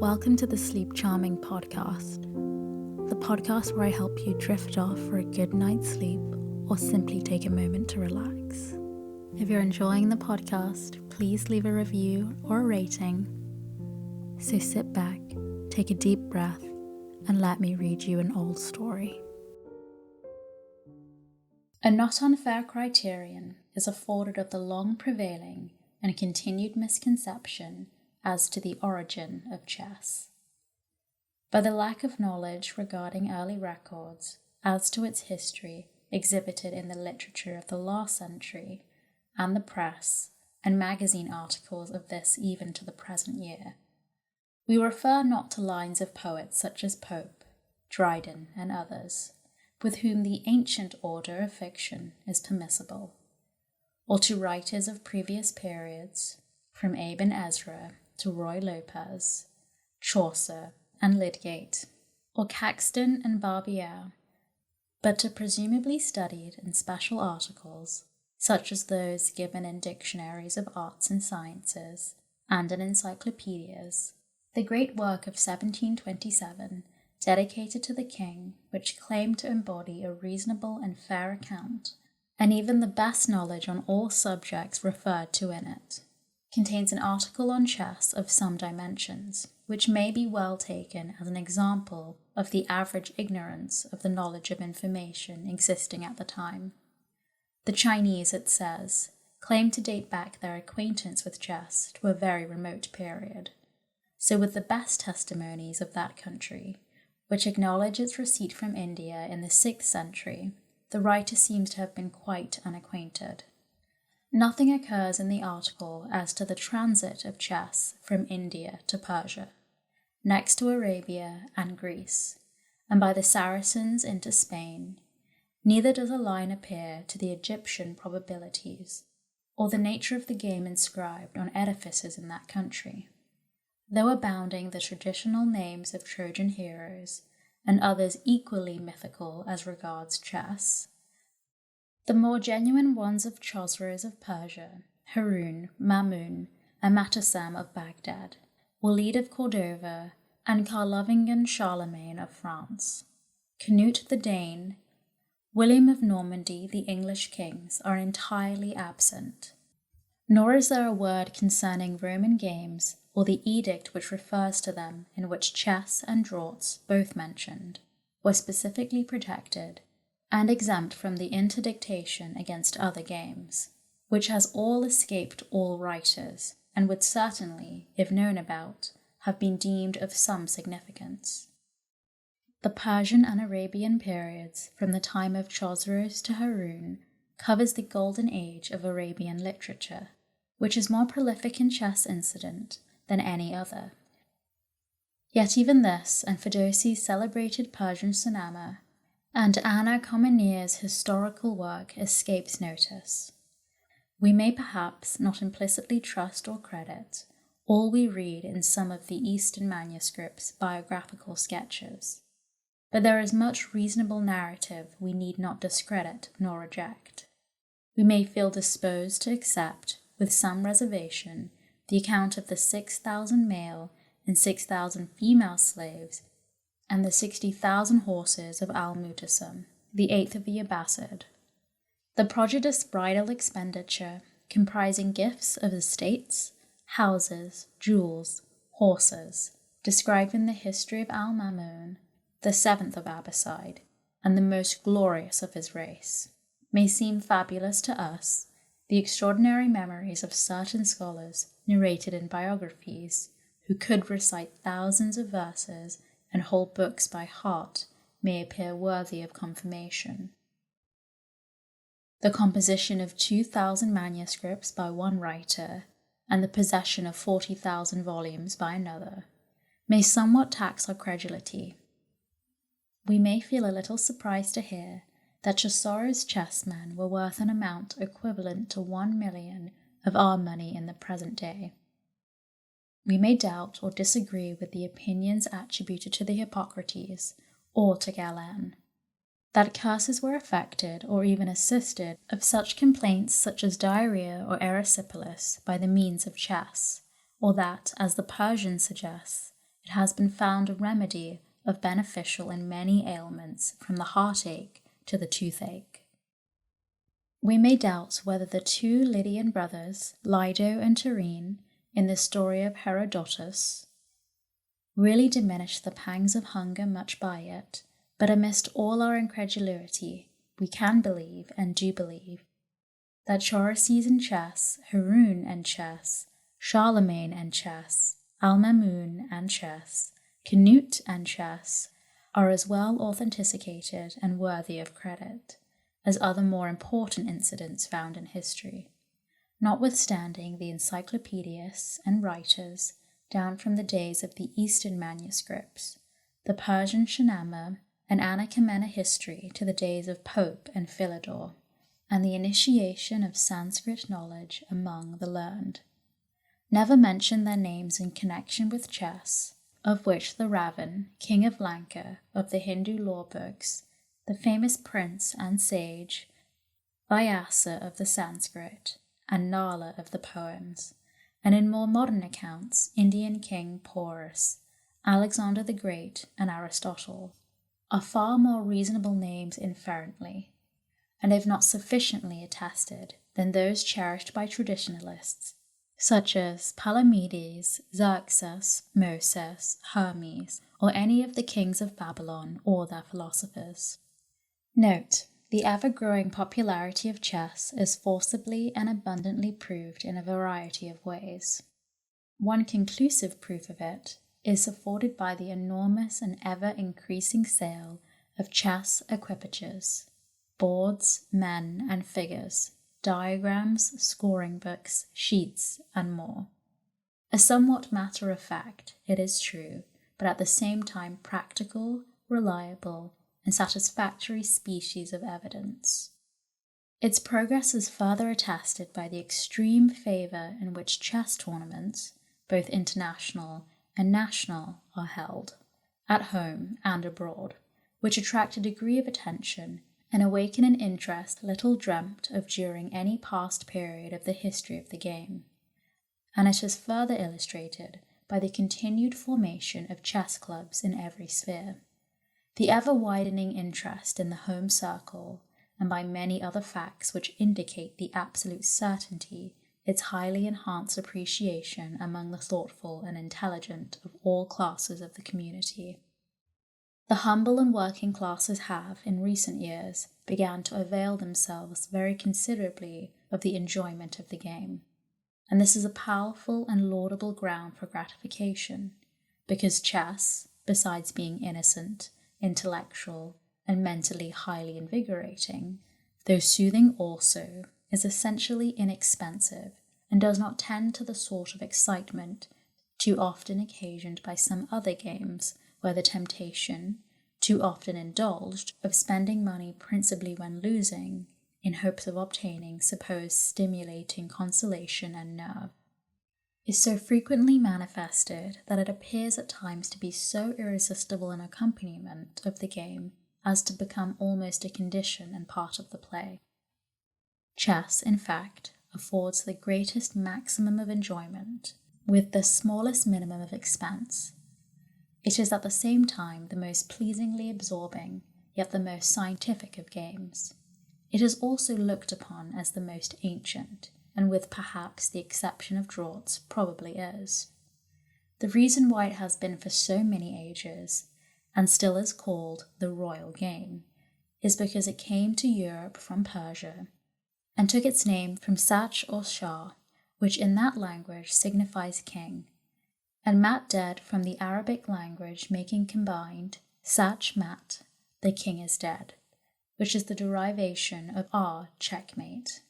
Welcome to the Sleep Charming podcast, the podcast where I help you drift off for a good night's sleep or simply take a moment to relax. If you're enjoying the podcast, please leave a review or a rating. So sit back, take a deep breath, and let me read you an old story. A not unfair criterion is afforded of the long prevailing and continued misconception as to the origin of chess. By the lack of knowledge regarding early records as to its history exhibited in the literature of the last century, and the press and magazine articles of this even to the present year, we refer not to lines of poets such as Pope, Dryden, and others, with whom the ancient order of fiction is permissible, or to writers of previous periods, from Aben Ezra to Roy Lopez, Chaucer, and Lydgate, or Caxton and Barbier, but to presumably studied in special articles, such as those given in dictionaries of arts and sciences, and in encyclopedias, the great work of 1727, dedicated to the king, which claimed to embody a reasonable and fair account, and even the best knowledge on all subjects referred to in it, contains an article on chess of some dimensions, which may be well taken as an example of the average ignorance of the knowledge of information existing at the time. The Chinese, it says, claim to date back their acquaintance with chess to a very remote period. So with the best testimonies of that country, which acknowledge its receipt from India in the 6th century, the writer seems to have been quite unacquainted. Nothing occurs in the article as to the transit of chess from India to Persia, next to Arabia and Greece, and by the Saracens into Spain. Neither does a line appear to the Egyptian probabilities, or the nature of the game inscribed on edifices in that country, though abounding the traditional names of Trojan heroes, and others equally mythical as regards chess. The more genuine ones of Chosroes of Persia, Harun, Mamun, and Matasam of Baghdad, Walid of Cordova, and Carlovingian Charlemagne of France, Canute the Dane, William of Normandy, the English kings are entirely absent. Nor is there a word concerning Roman games or the edict which refers to them, in which chess and draughts, both mentioned, were specifically protected and exempt from the interdictation against other games, which has all escaped all writers, and would certainly, if known about, have been deemed of some significance. The Persian and Arabian periods, from the time of Chosroes to Harun, covers the golden age of Arabian literature, which is more prolific in chess incident than any other. Yet even this, and Ferdowsi's celebrated Persian Sonama, and Anna Karenina's historical work escapes notice. We may perhaps not implicitly trust or credit all we read in some of the Eastern manuscripts' biographical sketches, but there is much reasonable narrative we need not discredit nor reject. We may feel disposed to accept, with some reservation, the account of the 6,000 male and 6,000 female slaves and the 60,000 horses of Al-Mutasam, the 8th of the Abbasid. The prodigious bridal expenditure, comprising gifts of estates, houses, jewels, horses, described in the history of Al-Mamun, the 7th of Abbasid, and the most glorious of his race, may seem fabulous to us. The extraordinary memories of certain scholars narrated in biographies, who could recite thousands of verses and whole books by heart, may appear worthy of confirmation. The composition of 2,000 manuscripts by one writer, and the possession of 40,000 volumes by another, may somewhat tax our credulity. We may feel a little surprised to hear that Chosroes' chessmen were worth an amount equivalent to 1,000,000 of our money in the present day. We may doubt or disagree with the opinions attributed to the Hippocrates or to Galen, that curses were affected or even assisted of such complaints such as diarrhea or erysipelas by the means of chess, or that, as the Persian suggests, it has been found a remedy of beneficial in many ailments, from the heartache to the toothache. We may doubt whether the two Lydian brothers, Lido and Tyrrhene, in the story of Herodotus, really diminish the pangs of hunger much by it, but amidst all our incredulity, we can believe, and do believe, that Chorices in chess, Haroun and chess, Charlemagne and chess, Al-Mamun and chess, Canute and chess are as well authenticated and worthy of credit as other more important incidents found in history, notwithstanding the encyclopedists and writers down from the days of the Eastern manuscripts, the Persian Shahnameh and Anakhimena history to the days of Pope and Philidor, and the initiation of Sanskrit knowledge among the learned. Never mention their names in connection with chess, of which the Ravan, king of Lanka of the Hindu law books, the famous prince and sage Vyasa of the Sanskrit, and Nala of the poems, and in more modern accounts, Indian king Porus, Alexander the Great, and Aristotle, are far more reasonable names inferently, and if not sufficiently attested, than those cherished by traditionalists, such as Palamedes, Xerxes, Moses, Hermes, or any of the kings of Babylon or their philosophers. Note: the ever-growing popularity of chess is forcibly and abundantly proved in a variety of ways. One conclusive proof of it is afforded by the enormous and ever-increasing sale of chess equipages, boards, men, and figures, diagrams, scoring books, sheets, and more. A somewhat matter-of-fact, it is true, but at the same time practical, reliable, and satisfactory species of evidence. Its progress is further attested by the extreme favour in which chess tournaments, both international and national, are held, at home and abroad, which attract a degree of attention and awaken an interest little dreamt of during any past period of the history of the game. And it is further illustrated by the continued formation of chess clubs in every sphere, the ever-widening interest in the home circle, and by many other facts which indicate the absolute certainty its highly enhanced appreciation among the thoughtful and intelligent of all classes of the community. The humble and working classes have, in recent years, begun to avail themselves very considerably of the enjoyment of the game, and this is a powerful and laudable ground for gratification, because chess, besides being innocent, intellectual, and mentally highly invigorating, though soothing also, is essentially inexpensive and does not tend to the sort of excitement too often occasioned by some other games where the temptation, too often indulged, of spending money principally when losing, in hopes of obtaining supposed stimulating consolation and nerve, is so frequently manifested that it appears at times to be so irresistible an accompaniment of the game as to become almost a condition and part of the play. Chess, in fact, affords the greatest maximum of enjoyment, with the smallest minimum of expense. It is at the same time the most pleasingly absorbing, yet the most scientific of games. It is also looked upon as the most ancient, and with perhaps the exception of draughts, probably is. The reason why it has been for so many ages, and still is called the royal game, is because it came to Europe from Persia, and took its name from Sach or Shah, which in that language signifies king, and mat dead from the Arabic language, making combined Sach mat, the king is dead, which is the derivation of checkmate.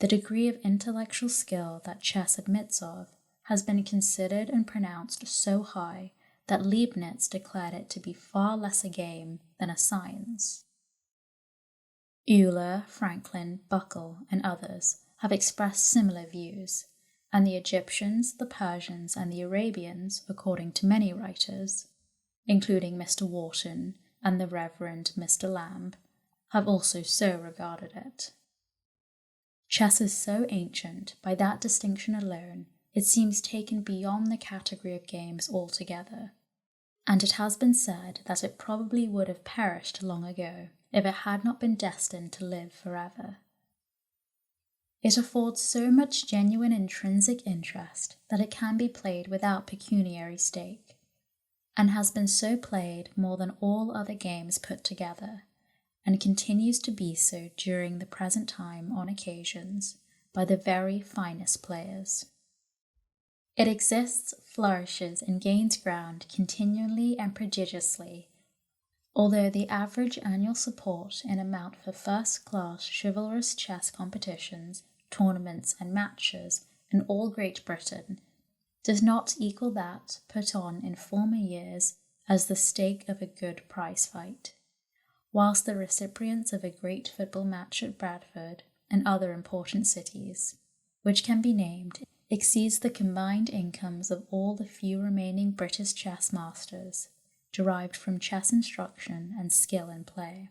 The degree of intellectual skill that chess admits of has been considered and pronounced so high that Leibniz declared it to be far less a game than a science. Euler, Franklin, Buckle, and others have expressed similar views, and the Egyptians, the Persians, and the Arabians, according to many writers, including Mr. Wharton and the Reverend Mr. Lamb, have also so regarded it. Chess is so ancient, by that distinction alone, it seems taken beyond the category of games altogether, and it has been said that it probably would have perished long ago if it had not been destined to live forever. It affords so much genuine intrinsic interest that it can be played without pecuniary stake, and has been so played more than all other games put together, and continues to be so during the present time on occasions by the very finest players. It exists, flourishes, and gains ground continually and prodigiously, although the average annual support in amount for first-class chivalrous chess competitions, tournaments, and matches in all Great Britain does not equal that put on in former years as the stake of a good prize fight, whilst the recipients of a great football match at Bradford and other important cities, which can be named, exceeds the combined incomes of all the few remaining British chess masters, derived from chess instruction and skill in play.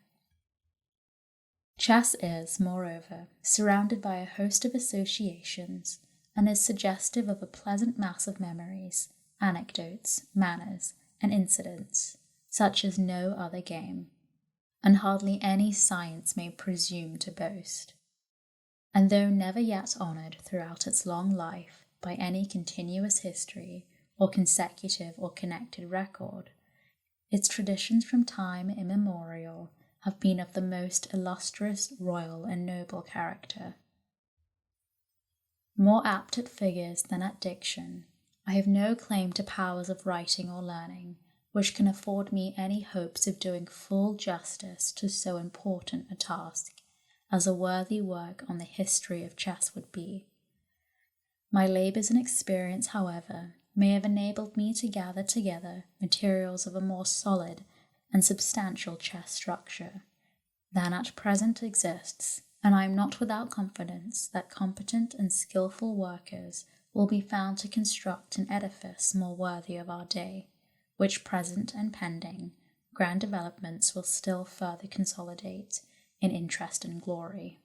Chess is, moreover, surrounded by a host of associations, and is suggestive of a pleasant mass of memories, anecdotes, manners, and incidents, such as no other game, and hardly any science may presume to boast. And though never yet honoured throughout its long life by any continuous history, or consecutive or connected record, its traditions from time immemorial have been of the most illustrious, royal, and noble character. More apt at figures than at diction, I have no claim to powers of writing or learning, which can afford me any hopes of doing full justice to so important a task as a worthy work on the history of chess would be. My labours and experience, however, may have enabled me to gather together materials of a more solid and substantial chess structure than at present exists, and I am not without confidence that competent and skilful workers will be found to construct an edifice more worthy of our day, which present and pending grand developments will still further consolidate in interest and glory.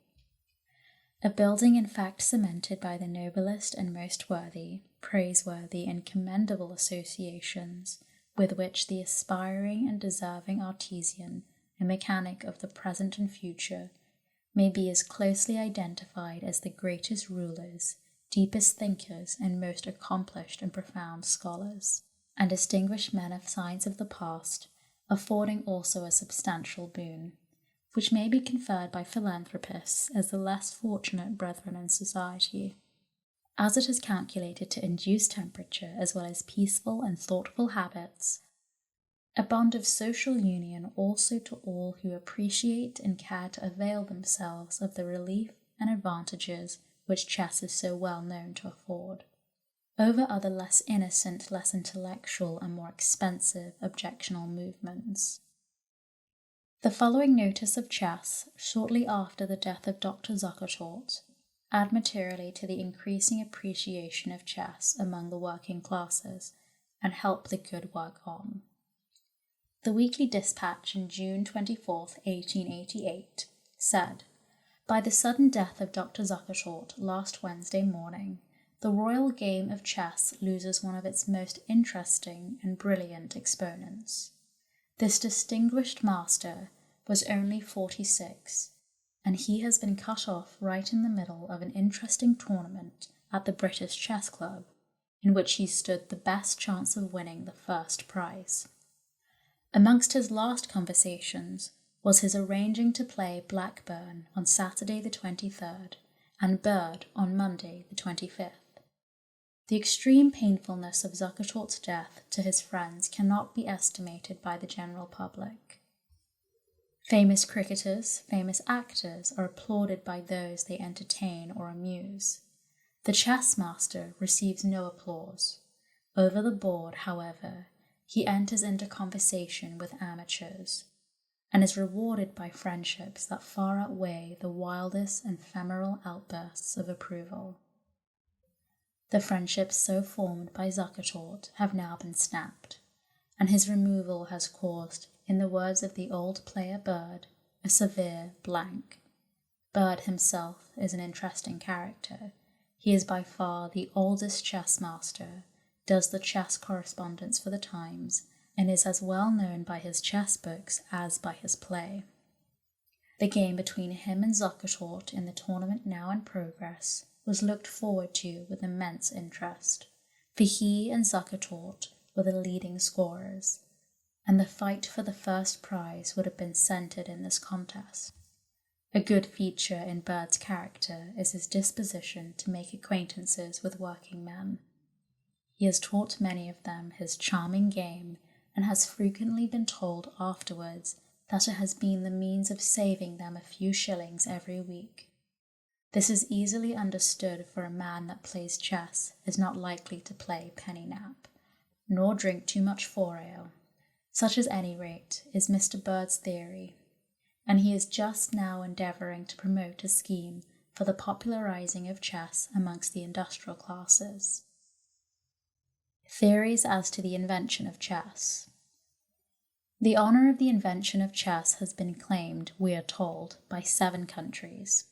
A building in fact cemented by the noblest and most worthy, praiseworthy, and commendable associations with which the aspiring and deserving artisan and mechanic of the present and future may be as closely identified as the greatest rulers, deepest thinkers, and most accomplished and profound scholars, and distinguished men of science of the past, affording also a substantial boon, which may be conferred by philanthropists as the less fortunate brethren in society, as it is calculated to induce temperature as well as peaceful and thoughtful habits, a bond of social union also to all who appreciate and care to avail themselves of the relief and advantages which chess is so well known to afford, over other less innocent, less intellectual, and more expensive objectional movements. The following notice of chess, shortly after the death of Dr. Zukertort, add materially to the increasing appreciation of chess among the working classes, and help the good work on. The Weekly Dispatch in June 24, 1888, said, "By the sudden death of Dr. Zukertort last Wednesday morning, the royal game of chess loses one of its most interesting and brilliant exponents. This distinguished master was only 46, and he has been cut off right in the middle of an interesting tournament at the British Chess Club, in which he stood the best chance of winning the first prize. Amongst his last conversations was his arranging to play Blackburn on Saturday the 23rd, and Bird on Monday the 25th. The extreme painfulness of Zukertort's death to his friends cannot be estimated by the general public. Famous cricketers, famous actors are applauded by those they entertain or amuse. The chess master receives no applause. Over the board, however, he enters into conversation with amateurs, and is rewarded by friendships that far outweigh the wildest and ephemeral outbursts of approval. The friendships so formed by Zukertort have now been snapped, and his removal has caused, in the words of the old player Bird, a severe blank. Bird himself is an interesting character. He is by far the oldest chess master, does the chess correspondence for the Times, and is as well known by his chess books as by his play. The game between him and Zukertort in the tournament now in progress was looked forward to with immense interest, for he and Zukertort were the leading scorers, and the fight for the first prize would have been centered in this contest. A good feature in Bird's character is his disposition to make acquaintances with working men. He has taught many of them his charming game, and has frequently been told afterwards that it has been the means of saving them a few shillings every week. This is easily understood, for a man that plays chess is not likely to play penny nap, nor drink too much four-ale. Such, at any rate, is Mr. Bird's theory, and he is just now endeavouring to promote a scheme for the popularising of chess amongst the industrial classes. Theories as to the invention of chess. The honour of the invention of chess has been claimed, we are told, by 7 countries: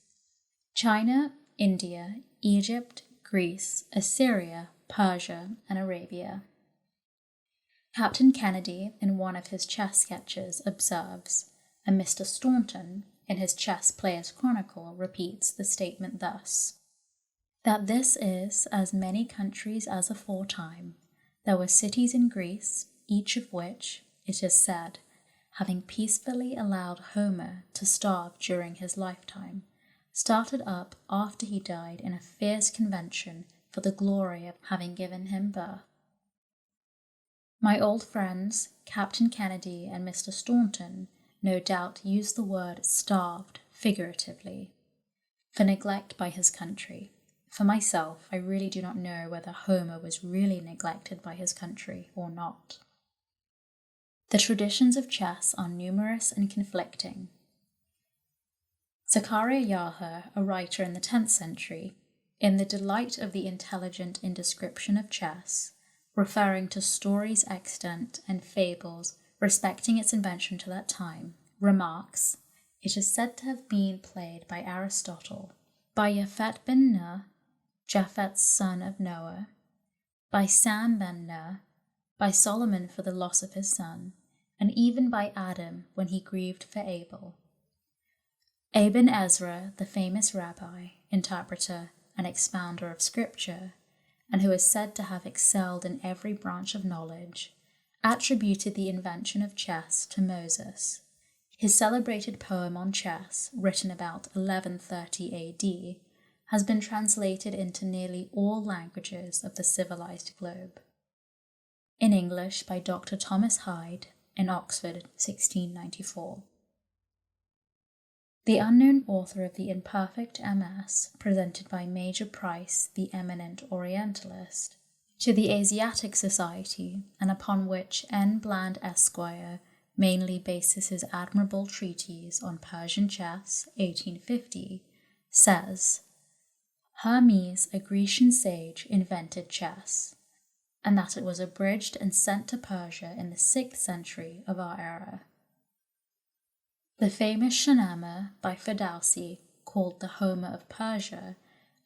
China, India, Egypt, Greece, Assyria, Persia, and Arabia. Captain Kennedy, in one of his chess sketches, observes, and Mr. Staunton, in his Chess Players' Chronicle, repeats the statement thus: that this is as many countries as aforetime. There were cities in Greece, each of which, it is said, having peacefully allowed Homer to starve during his lifetime, started up after he died in a fierce convention for the glory of having given him birth. My old friends, Captain Kennedy and Mr. Staunton, no doubt used the word starved figuratively, for neglect by his country. For myself, I really do not know whether Homer was really neglected by his country or not. The traditions of chess are numerous and conflicting. Zachariah Yahya, a writer in the 10th century, in The Delight of the Intelligent in Description of Chess, referring to stories extant and fables respecting its invention to that time, remarks, "It is said to have been played by Aristotle, by Japhet ben Nuh, Japhet's son of Noah, by Sam ben Nuh, by Solomon for the loss of his son, and even by Adam when he grieved for Abel." Ibn Ezra, the famous rabbi, interpreter, and expounder of scripture, and who is said to have excelled in every branch of knowledge, attributed the invention of chess to Moses. His celebrated poem on chess, written about 1130 AD, has been translated into nearly all languages of the civilized globe. In English by Dr. Thomas Hyde, in Oxford, 1694. The unknown author of the imperfect MS, presented by Major Price, the eminent Orientalist, to the Asiatic Society, and upon which N. Bland Esquire mainly bases his admirable treatise on Persian chess, 1850, says, Hermes, a Grecian sage, invented chess, and that it was abridged and sent to Persia in the 6th century of our era. The famous Shahnameh by Ferdowsi, called the Homer of Persia,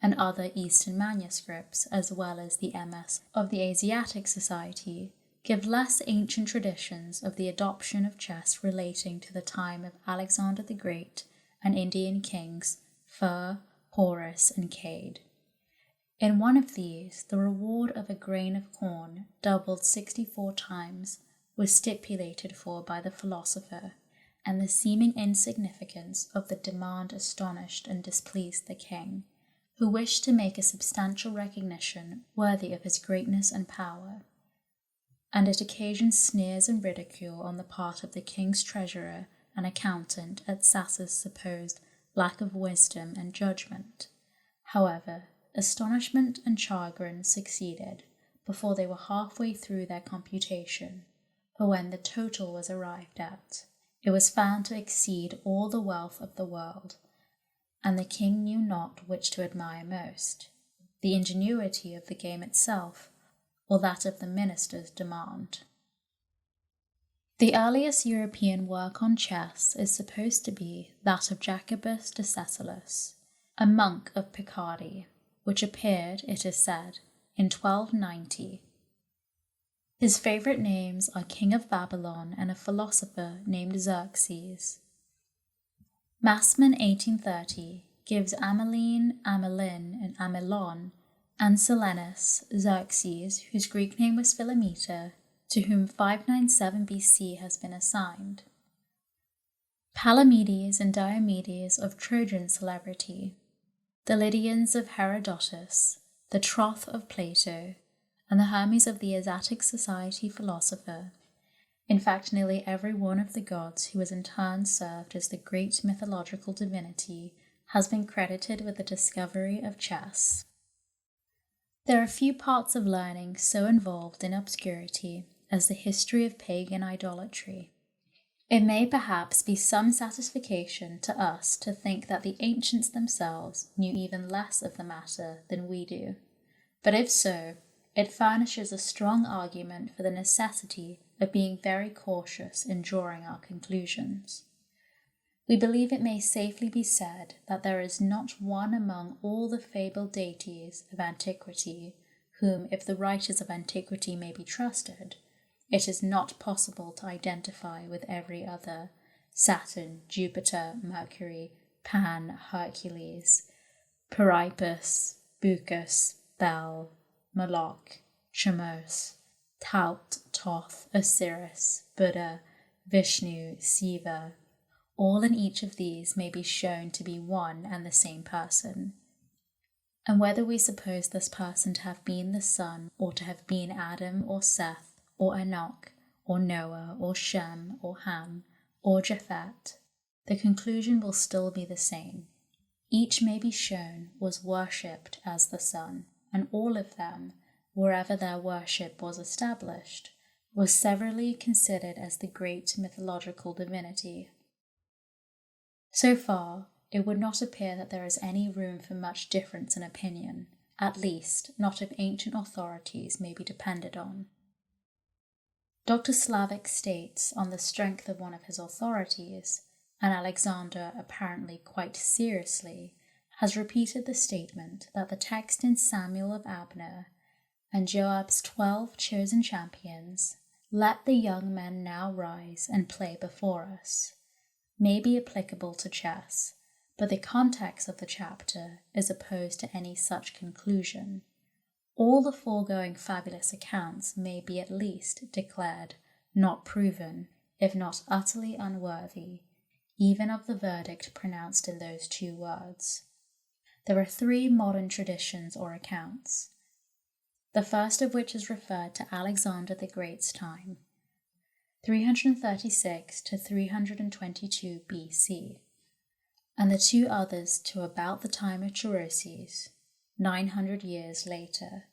and other Eastern manuscripts, as well as the MS of the Asiatic Society, give less ancient traditions of the adoption of chess relating to the time of Alexander the Great and Indian kings Fur, Horus, and Cade. In one of these, the reward of a grain of corn, doubled 64 times, was stipulated for by the philosopher, and the seeming insignificance of the demand astonished and displeased the king, who wished to make a substantial recognition worthy of his greatness and power, and it occasioned sneers and ridicule on the part of the king's treasurer and accountant at Sassa's supposed lack of wisdom and judgment. However, astonishment and chagrin succeeded before they were halfway through their computation, for when the total was arrived at, it was found to exceed all the wealth of the world, and the king knew not which to admire most, the ingenuity of the game itself, or that of the minister's demand. The earliest European work on chess is supposed to be that of Jacobus de Cecilis, a monk of Picardy, which appeared, it is said, in 1290. His favourite names are King of Babylon and a philosopher named Xerxes. Massman 1830 gives Ameline, Amelin, and Amelon, and Silenus, Xerxes, whose Greek name was Philometor, to whom 597 BC has been assigned. Palamedes and Diomedes of Trojan celebrity, the Lydians of Herodotus, the Troth of Plato, and the Hermes of the Asiatic Society philosopher. In fact, nearly every one of the gods who has in turn served as the great mythological divinity has been credited with the discovery of chess. There are few parts of learning so involved in obscurity as the history of pagan idolatry. It may perhaps be some satisfaction to us to think that the ancients themselves knew even less of the matter than we do, but if so, it furnishes a strong argument for the necessity of being very cautious in drawing our conclusions. We believe it may safely be said that there is not one among all the fabled deities of antiquity whom, if the writers of antiquity may be trusted, it is not possible to identify with every other: Saturn, Jupiter, Mercury, Pan, Hercules, Priapus, Bacchus, Bel, Moloch, Chamos, Taut, Thoth, Osiris, Buddha, Vishnu, Siva. All in each of these may be shown to be one and the same person. And whether we suppose this person to have been the Son, or to have been Adam or Seth, or Enoch, or Noah, or Shem, or Ham, or Japhet, the conclusion will still be the same. Each may be shown was worshipped as the Son, and all of them, wherever their worship was established, was severally considered as the great mythological divinity. So far, it would not appear that there is any room for much difference in opinion, at least not if ancient authorities may be depended on. Dr. Slavic states, on the strength of one of his authorities, and Alexander apparently quite seriously, has repeated the statement that the text in Samuel of Abner and Joab's 12 chosen champions, "Let the young men now rise and play before us," may be applicable to chess, but the context of the chapter is opposed to any such conclusion. All the foregoing fabulous accounts may be at least declared not proven, if not utterly unworthy, even of the verdict pronounced in those 2 words. There are 3 modern traditions or accounts, the first of which is referred to Alexander the Great's time, 336 to 322 BC, and the 2 others to about the time of Chersones, 900 years later.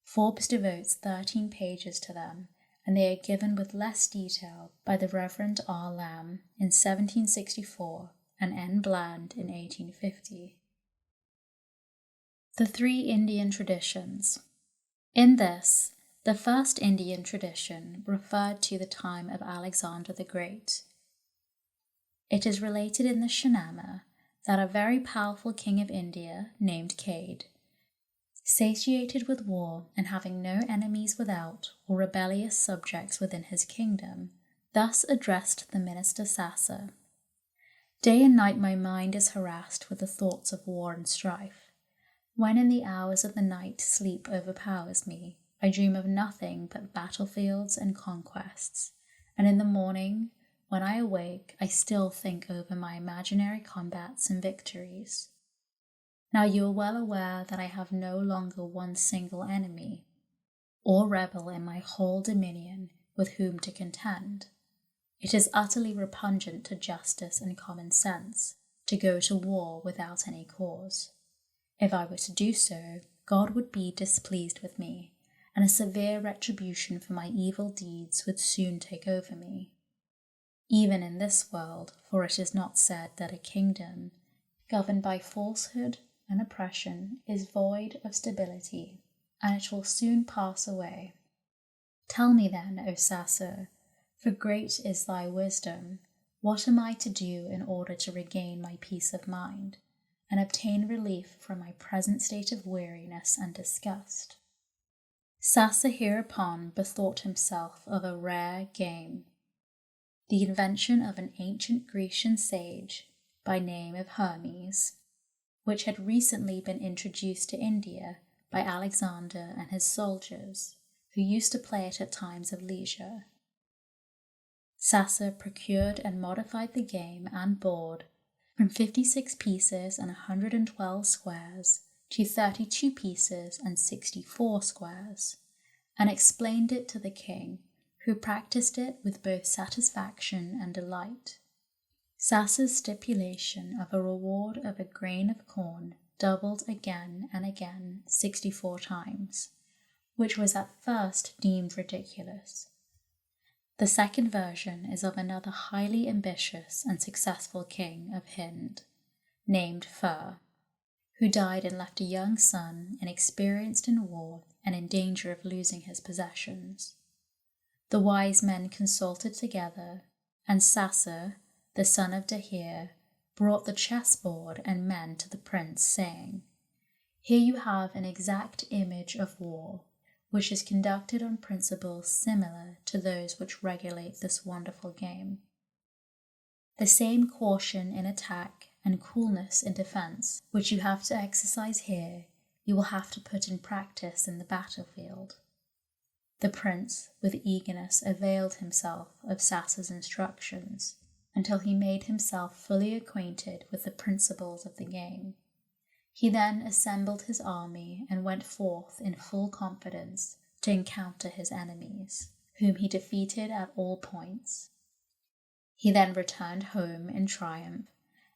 Forbes devotes 13 pages to them, and they are given with less detail by the Reverend R. Lamb in 1764 and N. Bland in 1850. The 3 Indian traditions. In this, the first Indian tradition referred to the time of Alexander the Great. It is related in the Shahnameh that a very powerful king of India named Cade, satiated with war and having no enemies without or rebellious subjects within his kingdom, thus addressed the minister Sasa: "Day and night my mind is harassed with the thoughts of war and strife. When in the hours of the night sleep overpowers me, I dream of nothing but battlefields and conquests, and in the morning, when I awake, I still think over my imaginary combats and victories. Now you are well aware that I have no longer one single enemy, or rebel in my whole dominion with whom to contend. It is utterly repugnant to justice and common sense to go to war without any cause. If I were to do so, God would be displeased with me, and a severe retribution for my evil deeds would soon take over me. Even in this world, for it is not said that a kingdom, governed by falsehood and oppression, is void of stability, and it will soon pass away. Tell me then, O Sasa, for great is thy wisdom, what am I to do in order to regain my peace of mind? and obtain relief from my present state of weariness and disgust. Sasa hereupon bethought himself of a rare game, the invention of an ancient Grecian sage by name of Hermes, which had recently been introduced to India by Alexander and his soldiers, who used to play it at times of leisure. Sasa procured and modified the game and board from 56 pieces and 112 squares to 32 pieces and 64 squares, and explained it to the king, who practiced it with both satisfaction and delight. Sasa's stipulation of a reward of a grain of corn doubled again and again 64 times, which was at first deemed ridiculous. The second version is of another highly ambitious and successful king of Hind, named Fur, who died and left a young son inexperienced in war and in danger of losing his possessions. The wise men consulted together, and Sasa, the son of Dahir, brought the chessboard and men to the prince, saying, "Here you have an exact image of war, which is conducted on principles similar to those which regulate this wonderful game. The same caution in attack and coolness in defense which you have to exercise here, you will have to put in practice in the battlefield." The prince, with eagerness, availed himself of Sasa's instructions until he made himself fully acquainted with the principles of the game. He then assembled his army and went forth in full confidence to encounter his enemies, whom he defeated at all points. He then returned home in triumph,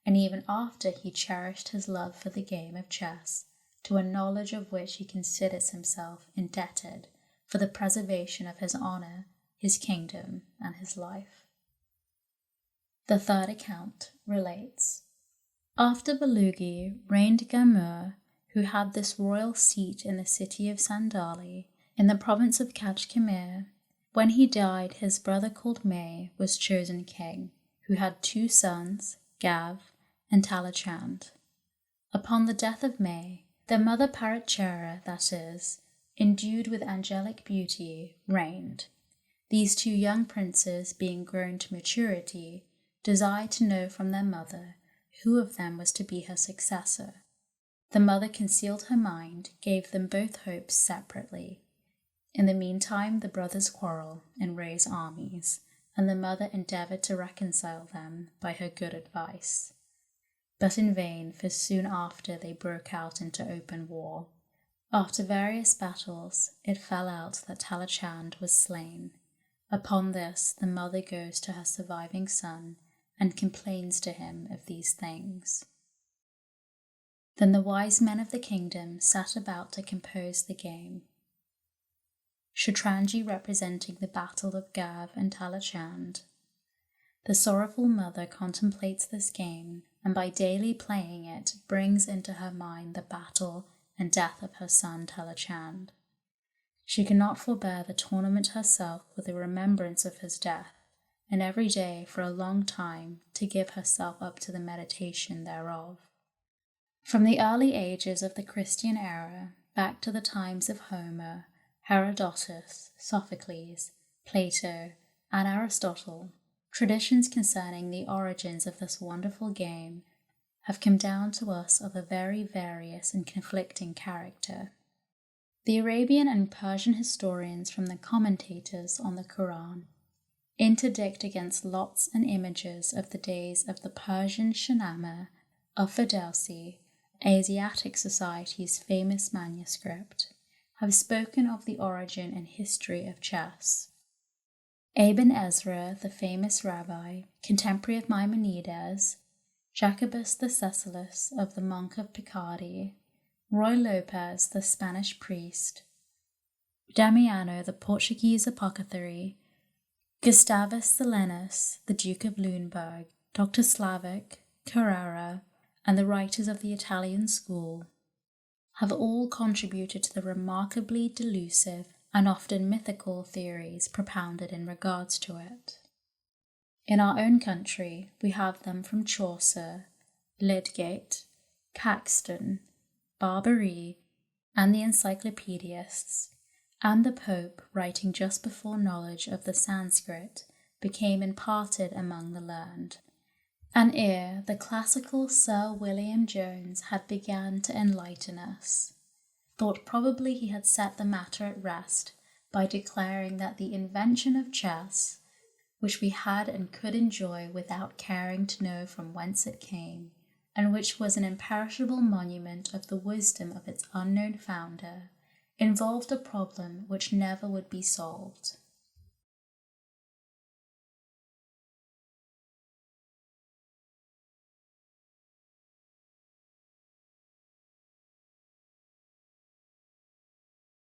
and even after he cherished his love for the game of chess, to a knowledge of which he considers himself indebted for the preservation of his honor, his kingdom, and his life. The third account relates, after Balugi reigned Gamur, who had this royal seat in the city of Sandali, in the province of Kachkamir. When he died, his brother called May was chosen king, who had 2 sons, Gav and Talachand. Upon the death of May, their mother Parachara, that is, endued with angelic beauty, reigned. These 2 young princes, being grown to maturity, desired to know from their mother who of them was to be her successor. The mother concealed her mind, gave them both hopes separately. In the meantime, the brothers quarreled and raised armies, and the mother endeavored to reconcile them by her good advice. But in vain, for soon after they broke out into open war. After various battles, it fell out that Talachand was slain. Upon this, the mother goes to her surviving son and complains to him of these things. Then the wise men of the kingdom sat about to compose the game. Shatranji representing the battle of Gav and Talachand. The sorrowful mother contemplates this game, and by daily playing it brings into her mind the battle and death of her son Talachand. She cannot forbear the tournament herself with the remembrance of his death, and every day for a long time to give herself up to the meditation thereof. From the early ages of the Christian era, back to the times of Homer, Herodotus, Sophocles, Plato, and Aristotle, traditions concerning the origins of this wonderful game have come down to us of a very various and conflicting character. The Arabian and Persian historians from the commentators on the Quran interdict against lots and images of the days of the Persian Shahnameh of Ferdowsi, Asiatic Society's famous manuscript, have spoken of the origin and history of chess. Ibn Ezra, the famous rabbi, contemporary of Maimonides, Jacobus the Cecilus of the monk of Picardy, Roy Lopez, the Spanish priest, Damiano, the Portuguese apothecary, Gustavus Silenus, the Duke of Luneburg, Dr. Slavic, Carrara, and the writers of the Italian school have all contributed to the remarkably delusive and often mythical theories propounded in regards to it. In our own country, we have them from Chaucer, Lydgate, Caxton, Barbery, and the encyclopedists, and the Pope writing just before knowledge of the Sanskrit became imparted among the learned, and ere the classical Sir William Jones had begun to enlighten us, thought probably he had set the matter at rest by declaring that the invention of chess, which we had and could enjoy without caring to know from whence it came, and which was an imperishable monument of the wisdom of its unknown founder, involved a problem which never would be solved.